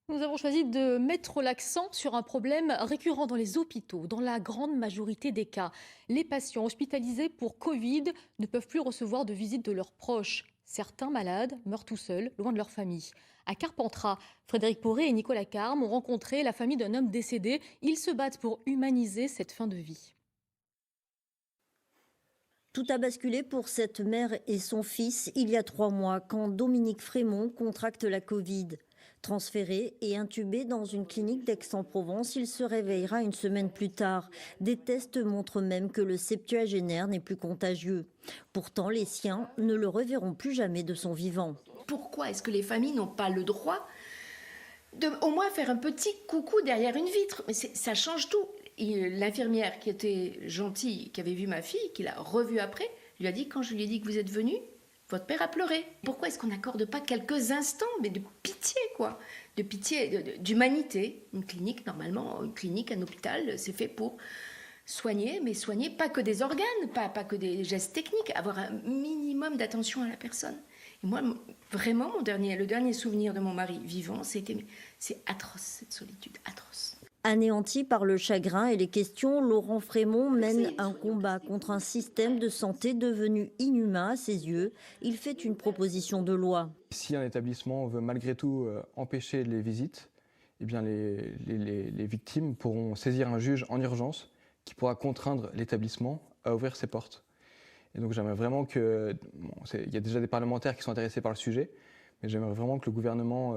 Nous avons choisi de mettre l'accent sur un problème récurrent dans les hôpitaux. Dans la grande majorité des cas, les patients hospitalisés pour Covid ne peuvent plus recevoir de visite de leurs proches. Certains malades meurent tout seuls, loin de leur famille. À Carpentras, Frédéric Poré et Nicolas Carme ont rencontré la famille d'un homme décédé. Ils se battent pour humaniser cette fin de vie. Tout a basculé pour cette mère et son fils il y a 3 mois quand Dominique Frémont contracte la Covid. Transféré et intubé dans une clinique d'Aix-en-Provence, il se réveillera une semaine plus tard. Des tests montrent même que le septuagénaire n'est plus contagieux. Pourtant, les siens ne le reverront plus jamais de son vivant. Pourquoi est-ce que les familles n'ont pas le droit de au moins faire un petit coucou derrière une vitre? Mais ça change tout. L'infirmière qui était gentille, qui avait vu ma fille, qui l'a revue après, lui a dit, quand je lui ai dit que vous êtes venu, votre père a pleuré. Pourquoi est-ce qu'on n'accorde pas quelques instants, mais de pitié, quoi, de pitié, d'humanité? Une clinique, normalement, une clinique, un hôpital, c'est fait pour soigner, mais soigner pas que des organes, pas que des gestes techniques, avoir un minimum d'attention à la personne. Et moi, vraiment, le dernier souvenir de mon mari vivant, c'est atroce, cette solitude, atroce. Anéanti par le chagrin et les questions, Laurent Frémont mène un combat contre un système de santé devenu inhumain à ses yeux. Il fait une proposition de loi. Si un établissement veut malgré tout empêcher les visites, eh bien les victimes pourront saisir un juge en urgence qui pourra contraindre l'établissement à ouvrir ses portes. Et donc j'aimerais vraiment que... il y a déjà des parlementaires qui sont intéressés par le sujet, mais j'aimerais vraiment que le gouvernement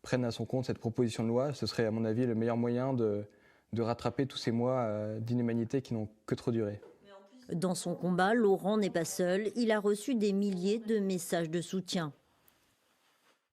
prenne à son compte cette proposition de loi. Ce serait à mon avis le meilleur moyen de rattraper tous ces mois d'inhumanité qui n'ont que trop duré. Dans son combat, Laurent n'est pas seul. Il a reçu des milliers de messages de soutien.